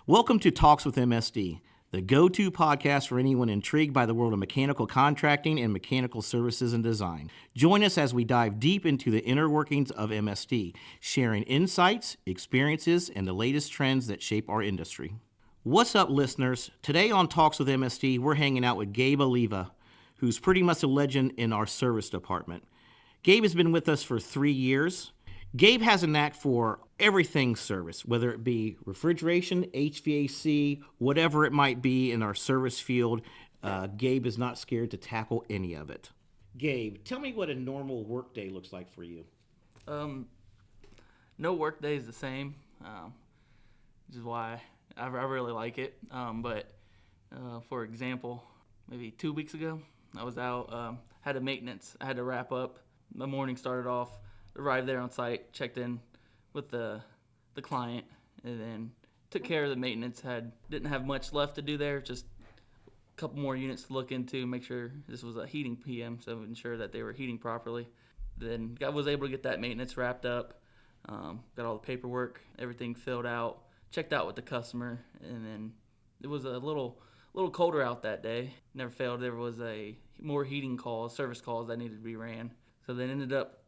Welcome to Talks with MSD, the go-to podcast for anyone intrigued by the world of mechanical contracting and mechanical services and design. Join us as we dive deep into the inner workings of MSD, sharing insights, experiences, and the latest trends that shape our industry. What's up, listeners? Today on Talks with MSD, we're hanging out with Gabe Oliva, who's pretty much a legend in our service department. Gabe has been with us for 3 years. Gabe has a knack for everything service, whether it be refrigeration, HVAC, whatever it might be in our service field. Gabe is not scared to tackle any of it. Gabe, tell me what a normal workday looks like for you. No work day is the same, which is why I really like it. But for example, maybe 2 weeks ago, I was out, had a maintenance. I had to wrap up. The morning started off, arrived there on site, checked in with the client, and then took care of the maintenance. Didn't have much left to do there, just a couple more units to look into, make sure this was a heating PM, so ensure that they were heating properly. Then I was able to get that maintenance wrapped up, got all the paperwork, everything filled out, checked out with the customer, and then it was a little colder out that day. Never failed, there was more heating calls, service calls that needed to be ran. So then ended up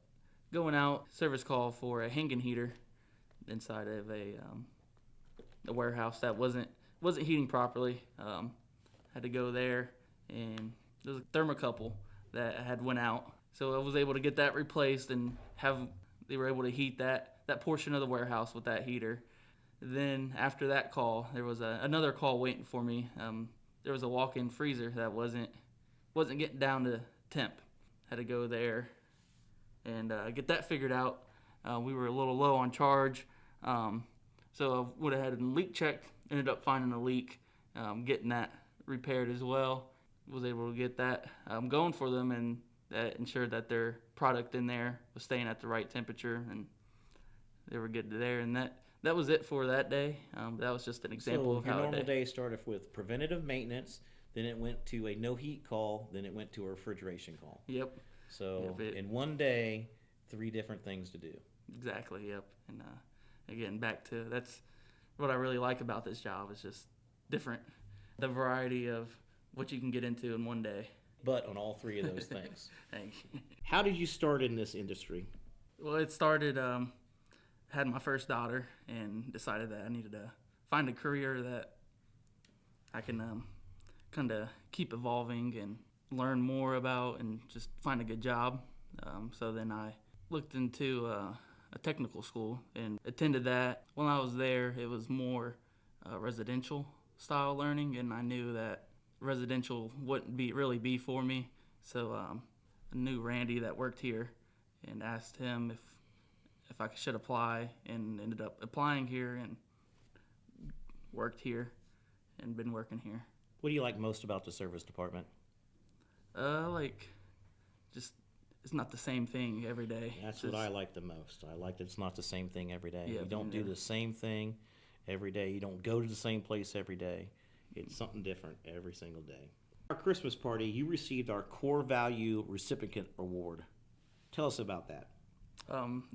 going out, service call for a Hengen heater inside of a warehouse that wasn't heating properly. Had to go there, and there was a thermocouple that had went out. So I was able to get that replaced and they were able to heat that portion of the warehouse with that heater. Then after that call, there was another call waiting for me. There was a walk-in freezer that wasn't getting down to temp. Had to go there and get that figured out. We were a little low on charge, so I went ahead and leak checked, ended up finding a leak, getting that repaired as well. Was able to get that going for them, and that ensured that their product in there was staying at the right temperature, and they were good there. And that was it for that day. That was just an example of how your normal day started with preventative maintenance, then it went to a no heat call, then it went to a refrigeration call. Yep. So in one day, 3 different things to do. Exactly, yep. And again, back to that's what I really like about this job is just different, the variety of what you can get into in one day. But on all 3 of those things. Thank you. How did you start in this industry? Well, it started, had my first daughter and decided that I needed to find a career that I can kind of keep evolving and learn more about and just find a good job. So then I looked into a technical school and attended that. When I was there, it was more residential style learning, and I knew that residential wouldn't really be for me. So I knew Randy that worked here and asked him if I should apply, and ended up applying here and worked here and been working here. What do you like most about the service department? It's not the same thing every day. That's what I like the most. I like that it's not the same thing every day. Yeah, you don't do the same thing every day. You don't go to the same place every day. It's something different every single day. Our Christmas party, you received our Core Value Recipient Award. Tell us about that.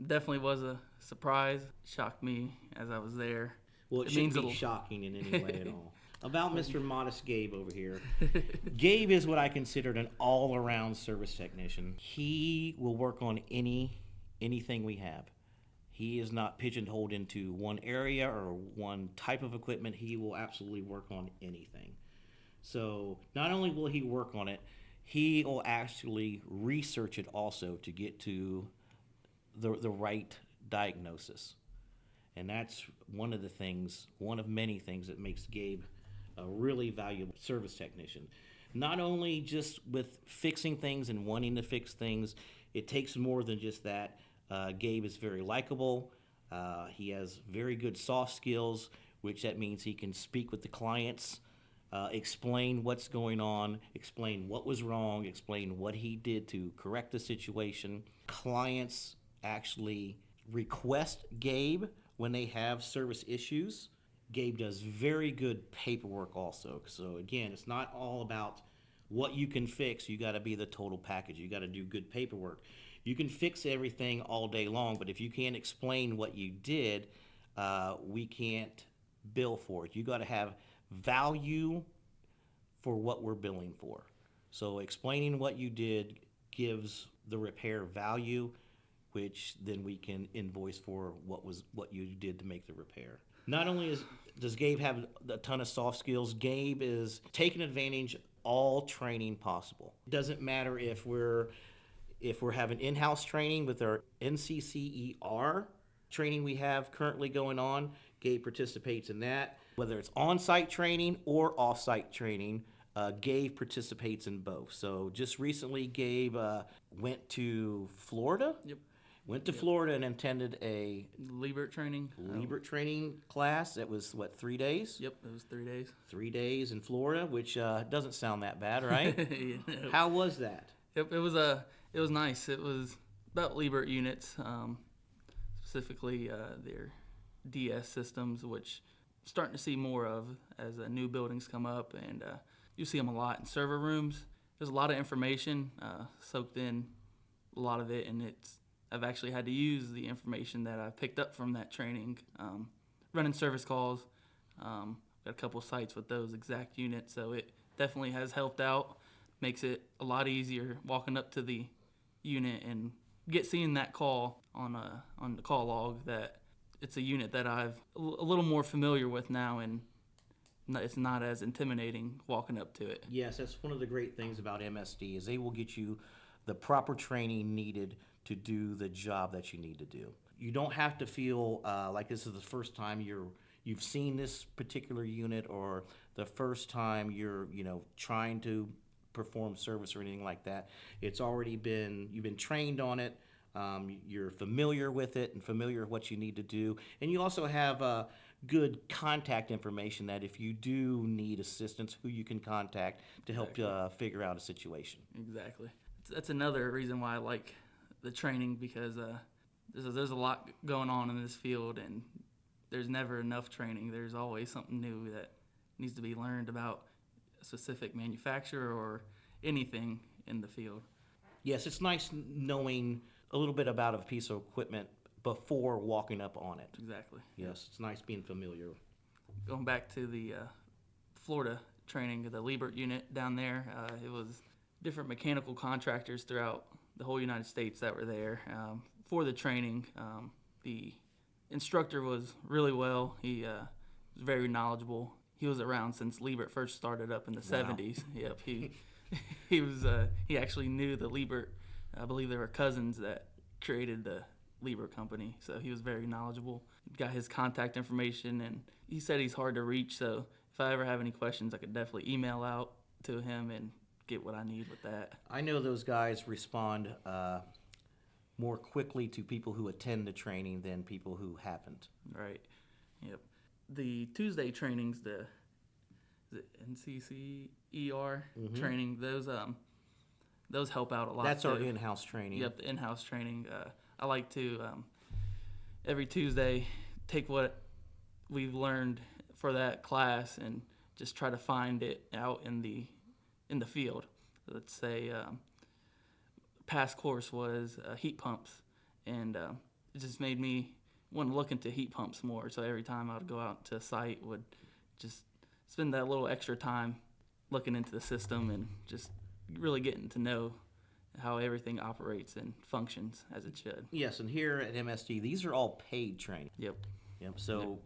Definitely was a surprise. Shocked me as I was there. Well, it shouldn't be shocking in any way at all. About Mr. Modest Gabe over here. Gabe is what I considered an all-around service technician. He will work on anything we have. He is not pigeonholed into one area or one type of equipment. He will absolutely work on anything. So not only will he work on it, he will actually research it also to get to the right diagnosis. And that's one of many things that makes Gabe a really valuable service technician. Not only just with fixing things and wanting to fix things, it takes more than just that. Gabe is very likable. He has very good soft skills, which that means he can speak with the clients, explain what's going on, explain what was wrong, explain what he did to correct the situation. Clients actually request Gabe when they have service issues. Gabe does very good paperwork also. So again, it's not all about what you can fix. You got to be the total package. You got to do good paperwork. You can fix everything all day long, but if you can't explain what you did, we can't bill for it. You got to have value for what we're billing for. So explaining what you did gives the repair value, which then we can invoice for what you did to make the repair. Not only does Gabe have a ton of soft skills, Gabe is taking advantage of all training possible. It doesn't matter if we're having in-house training with our NCCER training we have currently going on. Gabe participates in that. Whether it's on-site training or off-site training, Gabe participates in both. So just recently, Gabe went to Florida. Yep. Went to Florida and attended a Liebert training. Training class. That was, 3 days? Yep, it was 3 days. 3 days in Florida, which doesn't sound that bad, right? Yeah. How was that? Yep, it was nice. It was about Liebert units, specifically their DS systems, which I'm starting to see more of as new buildings come up, and you see them a lot in server rooms. There's a lot of information soaked in, a lot of it, and I've actually had to use the information that I picked up from that training, running service calls. Got a couple sites with those exact units, so it definitely has helped out. Makes it a lot easier walking up to the unit and seeing that call on the call log that it's a unit that I've a little more familiar with now, and it's not as intimidating walking up to it. Yes, that's one of the great things about MSD is they will get you the proper training needed to do the job that you need to do. You don't have to feel like this is the first time you've seen this particular unit, or the first time you're trying to perform service or anything like that. It's already you've been trained on it. You're familiar with it and familiar with what you need to do, and you also have good contact information that if you do need assistance, who you can contact to help figure out a situation. Exactly. That's another reason why I like the training, because there's a lot going on in this field, and there's never enough training. There's always something new that needs to be learned about a specific manufacturer or anything in the field. Yes, it's nice knowing a little bit about a piece of equipment before walking up on it. Exactly. Yes, it's nice being familiar. Going back to the Florida training, the Liebert unit down there, it was different mechanical contractors throughout the whole United States that were there for the training. The instructor was really well. He was very knowledgeable. He was around since Liebert first started up in the 70s. Yep, he actually knew the Liebert. I believe they were cousins that created the Liebert company, so he was very knowledgeable. Got his contact information, and he said he's hard to reach, so if I ever have any questions, I could definitely email out to him and get what I need with that. I know those guys respond more quickly to people who attend the training than people who haven't. Right. Yep. The Tuesday trainings, the NCCER training, those help out a lot. That's too. our in-house training. Yep, the in-house training. I like to every Tuesday take what we've learned for that class and just try to find it out in the field. Let's say past course was heat pumps, and it just made me want to look into heat pumps more. So every time I would go out to a site, would just spend that little extra time looking into the system and just really getting to know how everything operates and functions as it should. Yes, and here at MSD, these are all paid training. Yep. So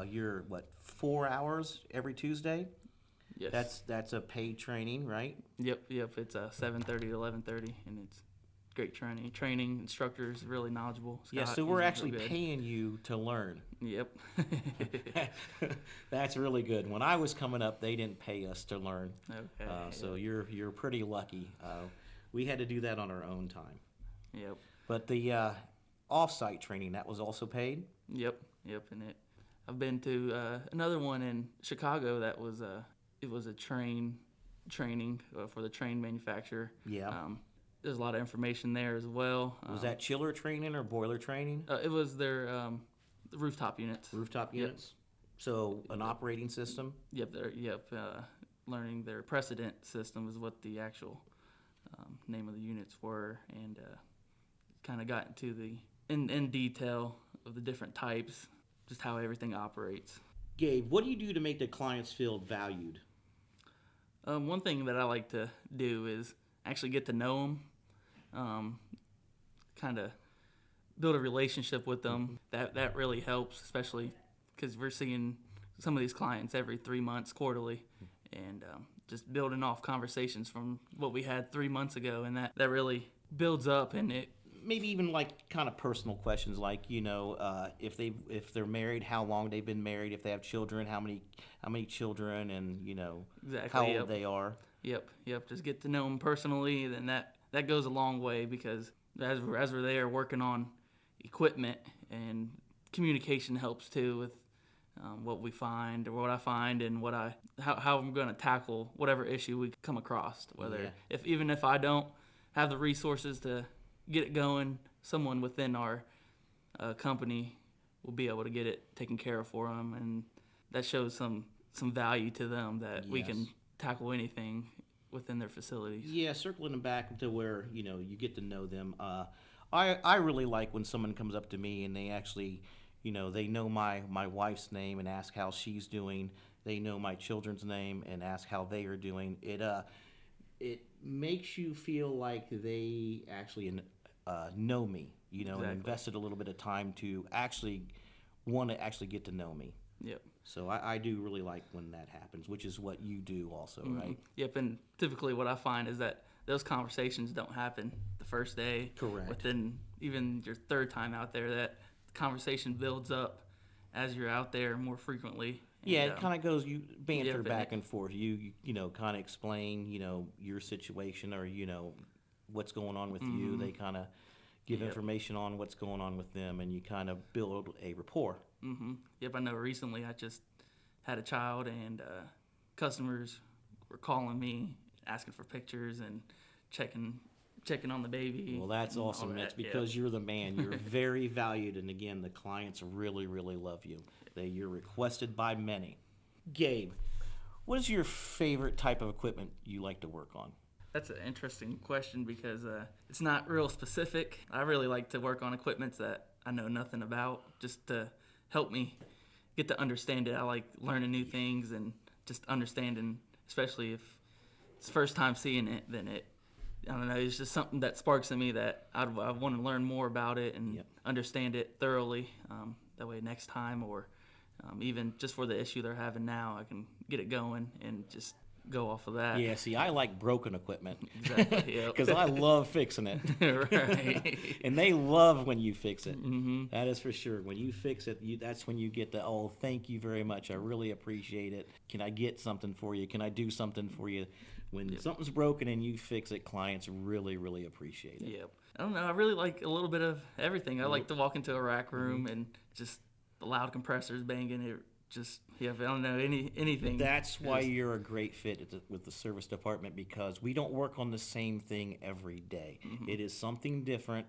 you're 4 hours every Tuesday? Yes. That's a paid training, right? Yep. It's 7:30 to 11:30, and it's great training. Training instructors really knowledgeable. Yeah, Scott, so we're he's actually real good. paying you to learn. Yep. That's really good. When I was coming up, they didn't pay us to learn. Okay. So you're pretty lucky. We had to do that on our own time. Yep. But the off-site training, that was also paid? Yep. And I've been to another one in Chicago that was it was a training for the train manufacturer. Yeah. There's a lot of information there as well. Was that chiller training or boiler training? It was their rooftop units. Rooftop units? So an operating system? Yep. Learning their precedent system is what the actual name of the units were, and kind of got into the in detail of the different types, just how everything operates. Gabe, what do you do to make the clients feel valued? One thing that I like to do is actually get to know them, kind of build a relationship with them. That really helps, especially because we're seeing some of these clients every 3 months, quarterly, and just building off conversations from what we had 3 months ago, and that really builds up, and it. Maybe even like kind of personal questions, like if they're married, how long they've been married, if they have children, how many children, and Exactly, how yep. old they are. Yep. Just get to know them personally, then that goes a long way, because as we're there working on equipment, and communication helps too with what we find or what I find, and how I'm going to tackle whatever issue we come across. Whether even if I don't have the resources to get it going, someone within our company will be able to get it taken care of for them, and that shows some value to them that we can tackle anything within their facilities. Yeah, circling them back to where you get to know them. I really like when someone comes up to me and they actually, they know my wife's name and ask how she's doing. They know my children's name and ask how they are doing. It makes you feel like they actually know me, Exactly. and invested a little bit of time to actually want to actually get to know me. Yep. So I do really like when that happens, which is what you do also, right? Yep, and typically what I find is that those conversations don't happen the first day. Correct. Within even your third time out there, that conversation builds up as you're out there more frequently. Yeah, it kind of goes, you banter but back and forth. You kind of explain, your situation or, what's going on with you. They kind of give information on what's going on with them, and you kind of build a rapport. Yep, I know recently I just had a child, and customers were calling me, asking for pictures and checking on the baby. Well, that's awesome. That's because you're the man. You're very valued, and again, the clients really, really love you. You're requested by many. Gabe, what is your favorite type of equipment you like to work on? That's an interesting question, because it's not real specific. I really like to work on equipment that I know nothing about, just to help me get to understand it. I like learning new things and just understanding, especially if it's the first time seeing it, then I don't know, it's just something that sparks in me that I want to learn more about it and understand it thoroughly. That way next time, or even just for the issue they're having now, I can get it going and just go off of that. Yeah, see, I like broken equipment. Exactly, yep. Because I love fixing it. Right. And they love when you fix it. Mm-hmm. That is for sure. When you fix it, that's when you get the, oh, thank you very much. I really appreciate it. Can I get something for you? Can I do something for you? When something's broken and you fix it, clients really, really appreciate it. Yep. I don't know. I really like a little bit of everything. I like to walk into a rack room and just the loud compressors banging. It just, I don't know, anything. That's why you're a great fit with the service department, because we don't work on the same thing every day. It is something different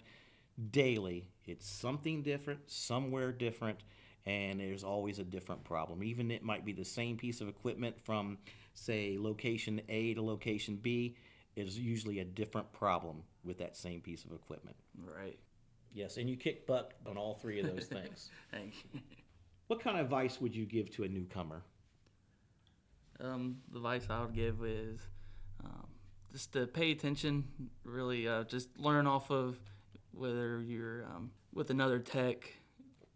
daily. It's something different, somewhere different, and there's always a different problem. Even it might be the same piece of equipment from, say, location A to location B, is usually a different problem with that same piece of equipment. Right. Yes, and you kick butt on all three of those things. Thank you. What kind of advice would you give to a newcomer? The advice I would give is just to pay attention, really just learn off of whether you're with another tech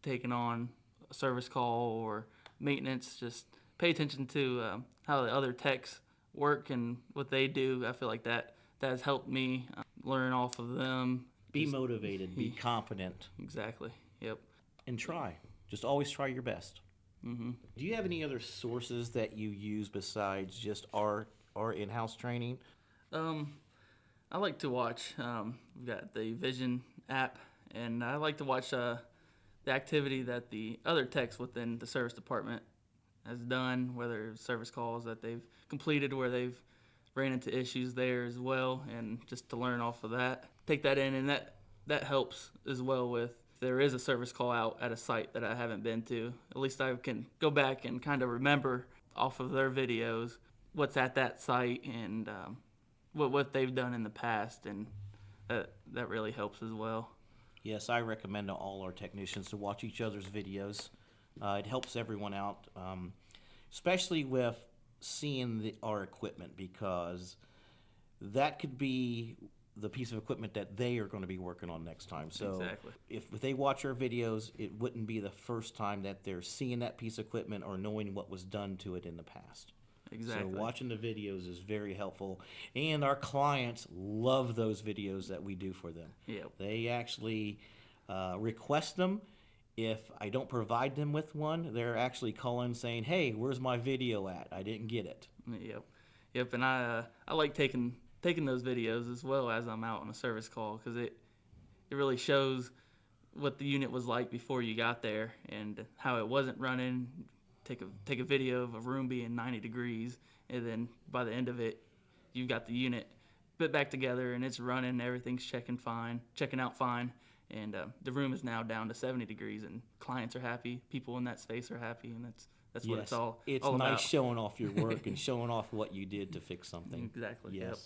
taking on a service call or maintenance. Just pay attention to how the other techs work and what they do. I feel like that has helped me learn off of them. Be motivated, be confident. Exactly, yep. And try. Just always try your best. Mm-hmm. Do you have any other sources that you use besides just our in-house training? I like to watch. We've got the Vision app, and I like to watch the activity that the other techs within the service department has done, whether it's service calls that they've completed where they've ran into issues there as well, and just to learn off of that. Take that in, and that helps as well with if there is a service call out at a site that I haven't been to. At least I can go back and kind of remember off of their videos what's at that site and what they've done in the past, and that really helps as well. Yes, I recommend to all our technicians to watch each other's videos. It helps everyone out, especially with seeing our equipment, because that could be the piece of equipment that they are going to be working on next time. So Exactly. if they watch our videos, it wouldn't be the first time that they're seeing that piece of equipment or knowing what was done to it in the past. Exactly. So watching the videos is very helpful, and our clients love those videos that we do for them. Yep. They actually request them. If I don't provide them with one, they're actually calling saying, "Hey, where's my video at? I didn't get it." Yep. Yep. And I like taking those videos as well as I'm out on a service call, because it really shows what the unit was like before you got there and how it wasn't running. Take a video of a room being 90 degrees, and then by the end of it, you've got the unit put back together and it's running. Everything's checking out fine, and the room is now down to 70 degrees, and clients are happy. People in that space are happy, and that's what it's all. It's all nice about. showing off your work and showing off what you did to fix something. Exactly. Yes. Yep.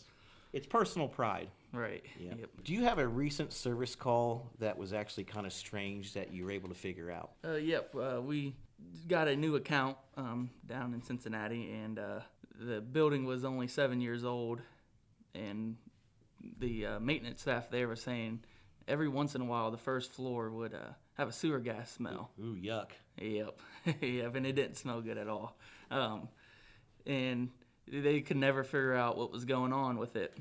It's personal pride. Right. Yeah. Yep. Do you have a recent service call that was actually kind of strange that you were able to figure out? Yep. We got a new account down in Cincinnati, and the building was only 7 years old, and the maintenance staff there was saying every once in a while the first floor would have a sewer gas smell. Ooh, yuck. Yep. Yep, and it didn't smell good at all. And they could never figure out what was going on with it.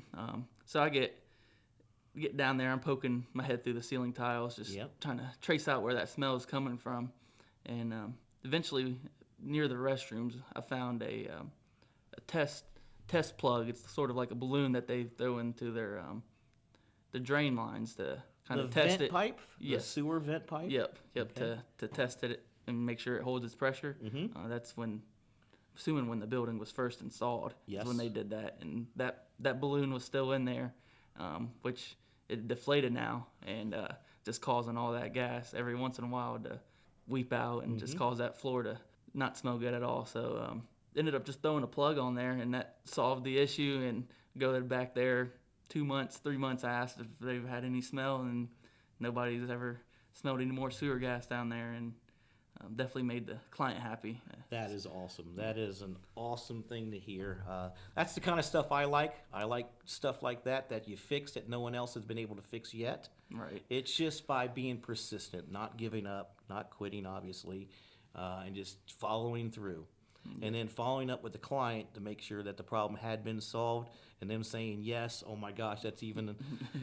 So I get down there, I'm poking my head through the ceiling tiles, just trying to trace out where that smell is coming from. And eventually, near the restrooms, I found a test plug. It's sort of like a balloon that they throw into their drain lines to kind of test vent it. Pipe? Yes. The sewer vent pipe? Yep. Okay. To test it and make sure it holds its pressure. Mm-hmm. That's assuming when the building was first installed. Yes. Is when they did that, and that balloon was still in there, which it deflated now, and just causing all that gas every once in a while to weep out and just cause that floor to not smell good at all. So ended up just throwing a plug on there, and that solved the issue. And go back there 2 months, 3 months, I asked if they've had any smell, and nobody's ever smelled any more sewer gas down there, and definitely made the client happy. That is awesome. That is an awesome thing to hear. That's the kind of stuff I like. I like stuff like that you fix that no one else has been able to fix yet. Right. It's just by being persistent, not giving up, not quitting, obviously, and just following through. And then following up with the client to make sure that the problem had been solved, and them saying, yes, oh my gosh, that's even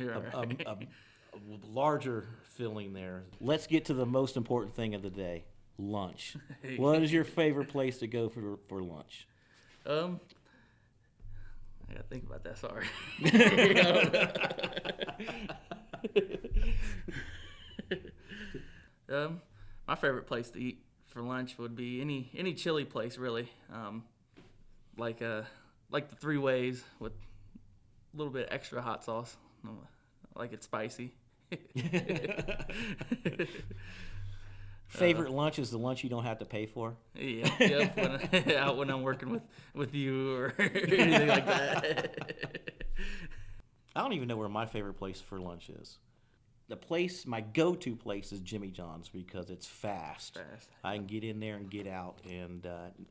a larger feeling there. Let's get to the most important thing of the day. Lunch. What is your favorite place to go for lunch? I gotta think about that. Sorry. My favorite place to eat for lunch would be any chili place, really. Like the Three Ways with a little bit extra hot sauce. I like it spicy. Favorite lunch is the lunch you don't have to pay for? Yeah, when I'm working with you or anything like that. I don't even know where my favorite place for lunch is. My go-to place is Jimmy John's because it's fast. I can get in there and get out, and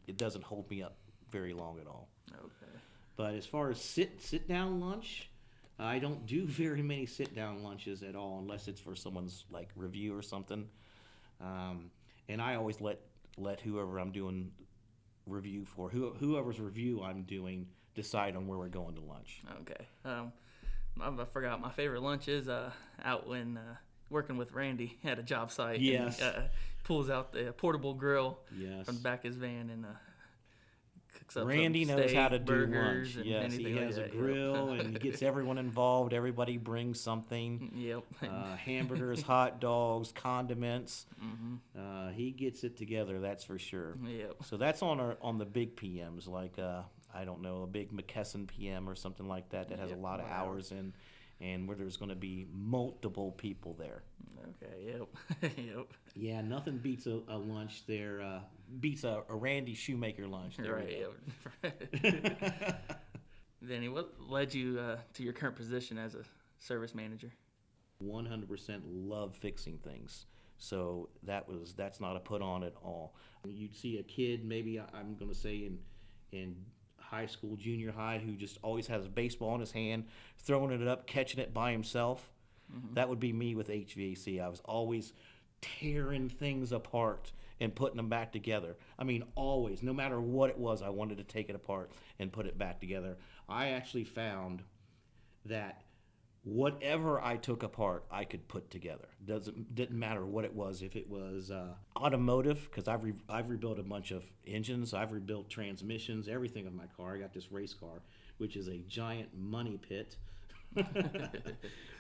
it doesn't hold me up very long at all. Okay. But as far as sit-down lunch, I don't do very many sit-down lunches at all unless it's for someone's like review or something. And I always let whoever I'm doing review for, whoever's review I'm doing, decide on where we're going to lunch. Okay. I forgot my favorite lunch is out when working with Randy at a job site. Yes. And, pulls out the portable grill from the back of his van and cooks up Randy some knows steak, how to do burgers, lunch. and Yes, he anything has like a that. grill and he gets everyone involved. Everybody brings something. Yep. Hamburgers, hot dogs, condiments. Mm-hmm. He gets it together, that's for sure. Yep. So that's on the big PMs, like I don't know, a big McKesson PM or something like that has a lot of hours in, and where there's going to be multiple people there. Okay. Yep. Yep. Yeah, nothing beats a lunch there. Beats a Randy Shoemaker lunch. There Right. Yep. Danny, what led you to your current position as a service manager? 100% love fixing things. So that's not a put on at all. You'd see a kid, maybe I'm going to say in high school, junior high, who just always has a baseball in his hand, throwing it up, catching it by himself. That would be me with HVAC. I was always tearing things apart and putting them back together. I mean, always, no matter what it was, I wanted to take it apart and put it back together. I actually found that whatever I took apart, I could put together. Didn't matter what it was. If it was automotive, because I've rebuilt a bunch of engines, I've rebuilt transmissions, everything of my car. I got this race car, which is a giant money pit.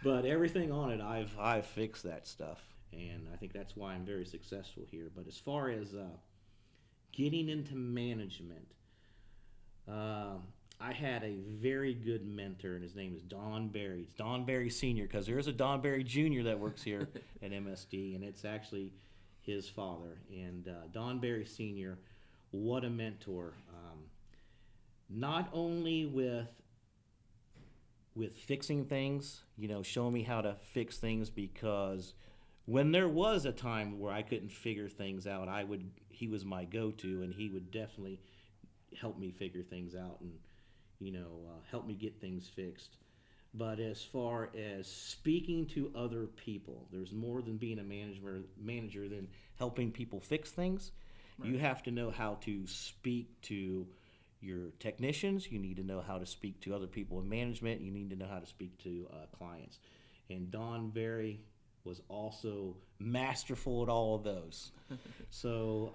But everything on it, I've fixed that stuff, and I think that's why I'm very successful here. But as far as getting into management, I had a very good mentor, and his name is Don Berry. It's Don Berry Sr., because there is a Don Berry Jr. that works here at MSD, and it's actually his father. And Don Berry Sr., what a mentor. Not only with fixing things, showing me how to fix things, because when there was a time where I couldn't figure things out, he was my go-to, and he would definitely help me figure things out and help me get things fixed. But as far as speaking to other people, there's more than being a manager than helping people fix things. Right. You have to know how to speak to your technicians. You need to know how to speak to other people in management. You need to know how to speak to clients. And Don Berry was also masterful at all of those. So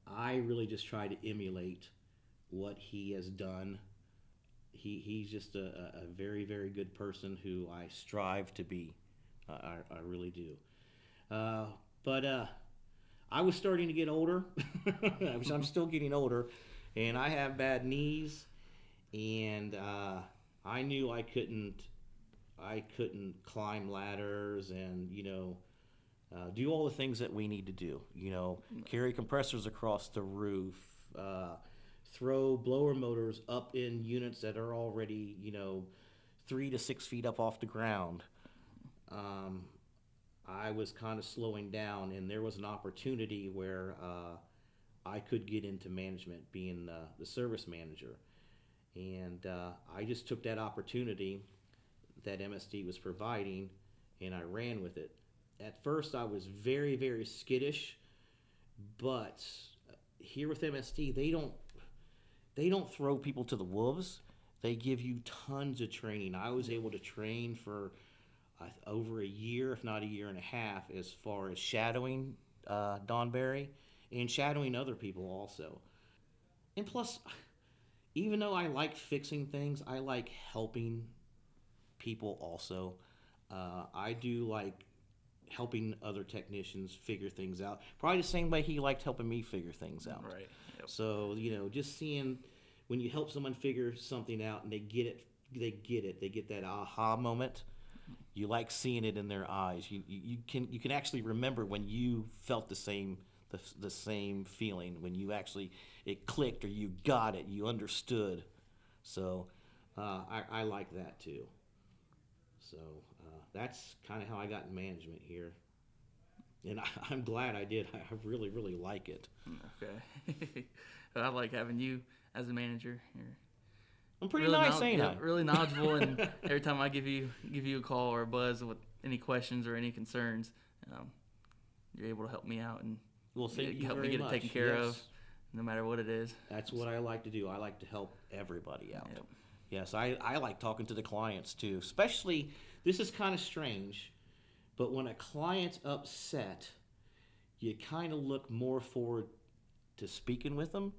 I really just try to emulate what he has done. He's just a very, very good person who I strive to be. I really do. But I was starting to get older. I'm still getting older, and I have bad knees, and I knew I couldn't climb ladders and do all the things that we need to do. Carry compressors across the roof, throw blower motors up in units that are already 3 to 6 feet up off the ground. I was kind of slowing down, and there was an opportunity where I could get into management, being the service manager. And I just took that opportunity that MSD was providing, and I ran with it. At first, I was very, very skittish, but here with MSD, they don't throw people to the wolves. They give you tons of training. I was able to train for over a year, if not a year and a half, as far as shadowing Don Berry and shadowing other people also. And plus, even though I like fixing things, I like helping people also. I do like helping other technicians figure things out. Probably the same way he liked helping me figure things out. Right. Yep. So, just seeing when you help someone figure something out and they get it, they get that aha moment. You like seeing it in their eyes. You can actually remember when you felt the same feeling, when you actually, it clicked, or you got it, you understood. So I like that too. So that's kind of how I got in management here. And I'm glad I did. I really, really like it. Okay. I like having you as a manager. I'm pretty really nice, ain't I? Really knowledgeable, and every time I give you a call or a buzz with any questions or any concerns, you're able to help me out and help me get it taken care of, no matter what it is. That's what I like to do. I like to help everybody out. Yep. Yes, I like talking to the clients too. Especially, this is kind of strange, but when a client's upset, you kind of look more forward to speaking with them,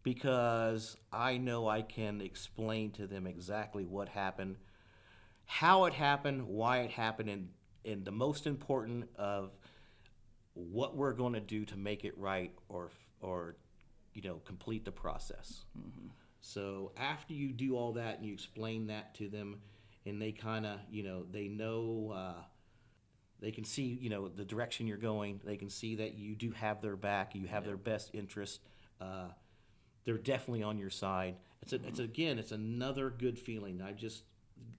because I know I can explain to them exactly what happened, how it happened, why it happened, and the most important of what we're going to do to make it right, or complete the process. Mm-hmm. So after you do all that and you explain that to them, and they kind of, they know, they can see, the direction you're going. They can see that you do have their back. You have their best interest. They're definitely on your side. It's another good feeling.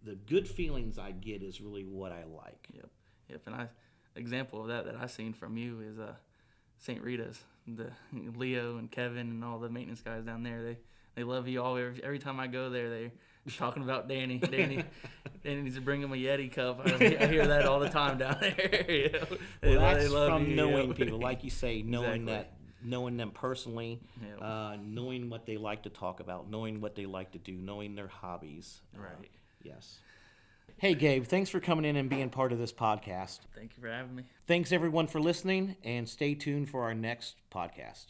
The good feelings I get is really what I like. Yep. And example of that I seen from you is St. Rita's. The Leo and Kevin and all the maintenance guys down there, they love you all. Every time I go there, they're talking about Danny. Danny needs to bring him a Yeti cup. I hear that all the time down there. You know? Well, that's they love from you, knowing you know? people, like you say, Exactly. knowing them personally, Yep. knowing what they like to talk about, knowing what they like to do, knowing their hobbies. Right. Yes. Hey, Gabe, thanks for coming in and being part of this podcast. Thank you for having me. Thanks, everyone, for listening, and stay tuned for our next podcast.